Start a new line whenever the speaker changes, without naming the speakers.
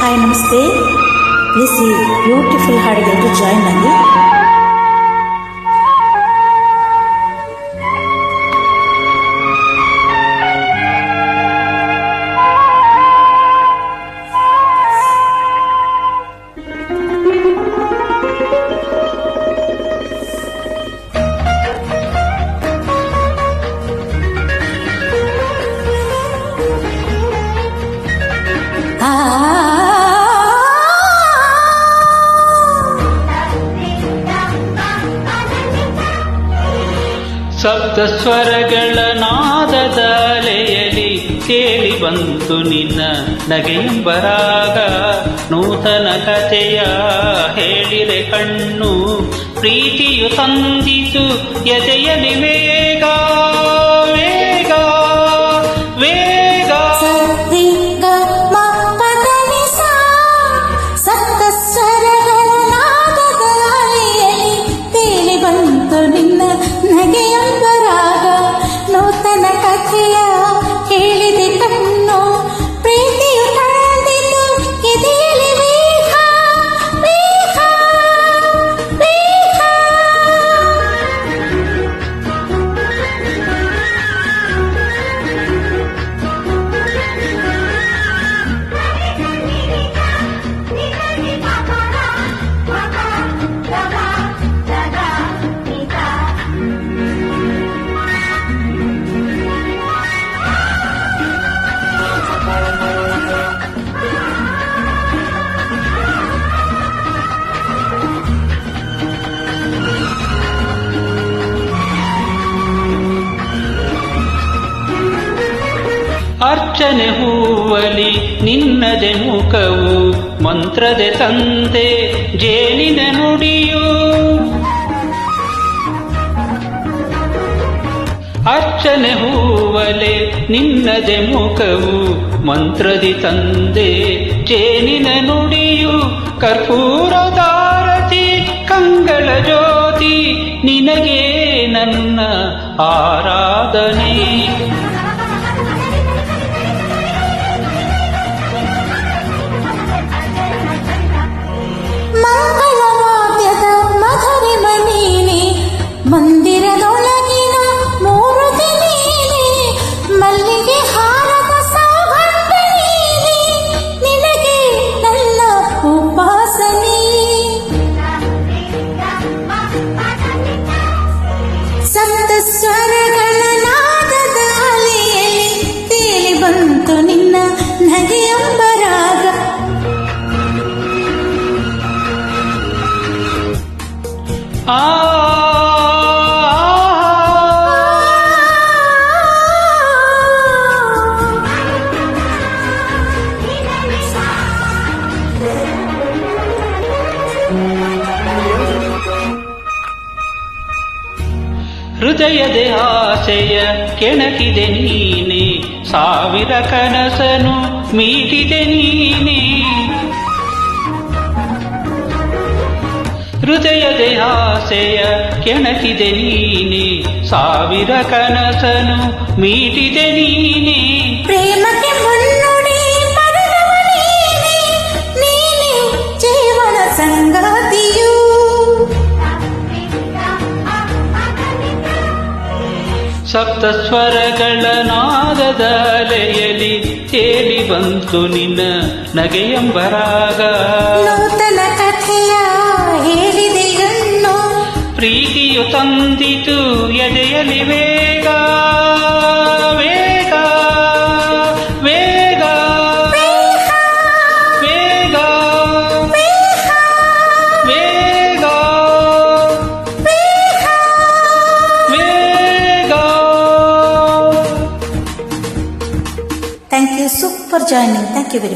Hi ನಮಸ್ತೆ, please ಈ beautiful ಹಾಡಿಗೆ ಎಲ್ಲರೂ ಜಾಯಿನ್ ಆಗಿ.
ಸಪ್ತ ಸ್ವರಗಳ ನಾದದ ಅಲೆಯಲಿ ಕೇಳಿ ಬಂತು ನಿನ್ನ ನಗೆಯಂಬರಾಗ. ನೂತನ ಕಥೆಯ ಹೇಳಿರೆ ಕಣ್ಣು, ಪ್ರೀತಿಯು ತಂದಿತು ಎದೆಯಲಿ ವೇಗ ವೇಗ ವೇಗ.
ಸಪ್ತ ಸ್ವರಗಳ ನಾದದ ಅಲೆಯಲಿ ಕೇಳಿ ಬಂತು ನಿನ್ನ ನಗೆಯಂಬರಾಗ. ನೂತನ ಕಥೆಯ ಹೇಳಿದೆ ಕಣ್ಣು, ಪ್ರೀತಿಯು ತಂದಿತು ಎದೆಯಲಿ ವೇಗ ವೇಗ ವೇಗ.
ಅರ್ಚನೆ ಹೂವಲಿ ನಿನ್ನದೆ ಮುಖವು, ಮಂತ್ರದೆ ತಂದೆ ಜೇನಿನ ನುಡಿಯು. ಅರ್ಚನೆ ಹೂವಲೆ ನಿನ್ನದೆ ಮುಖವು, ಮಂತ್ರದಿ ತಂದೆ ಜೇನಿನ ನುಡಿಯು. ಕರ್ಪೂರದಾರತಿ ಕಂಗಳ ಜ್ಯೋತಿ, ನಿನಗೆ ನನ್ನ ಆರಾಧನೆ.
ಮಂಗಳವಾದ್ಯದ ಮಧುರಿಮ ನೀನೆ, ಮಂದಿರದೊಳಗಿನ ಮೂರುತಿ ನೀನೆ, ಮಲ್ಲಿಗೆ ಹಾರದ ಸೌಗಂಧ ನೀನೆ, ನಿನಗೆ ನನ್ನ ಉಪಾಸನೆ. ಸಪ್ತ ಸ್ವರಗಳ ನಾದದ ಅಲೆಯಲ್ಲಿ ತೇಲಿ ಬಂತು ನಿನ್ನ ನಗೆಯಂಬರಾಗ.
ಆ ಹೃದಯದ ಆಸೆಯ ಕೆಣಕಿದೆ ನೀನೆ, ಸಾವಿರ ಕನಸನು ಮೀಟಿದೆ ನೀನೆ. ಹೃದಯದ ಆಸೆಯ ಕೆಣಕಿದೆ ನೀನೆ, ಸಾವಿರ ಕನಸನು ಮೀಟಿದೆ ನೀನೆ.
ಪ್ರೇಮಕ್ಕೆ ಮುನ್ನುಡಿ ಬರೆದವ ನೀನೆ, ನೀನೆ ಜೀವನ ಸಂಗಾತಿಯು.
ಸಪ್ತ ಸ್ವರಗಳ ನಾದದ ಅಲೆಯಲಿ ತೇಲಿ ಬಂತು ನಿನ್ನ ನಗೆಯಂಬರಾಗ.
ನೂತನ ಕಥೆಯ ಹೇಳಿದೆ ಕಣ್ಣು,
ಪ್ರೀತಿಯು ತಂದಿತು ಎದೆಯಲಿ ವೇಗ ವೇಗ ವೇಗ ವೇಗ ವೇಗ ವೇಗ.
Thank you, super joining. Thank you very much.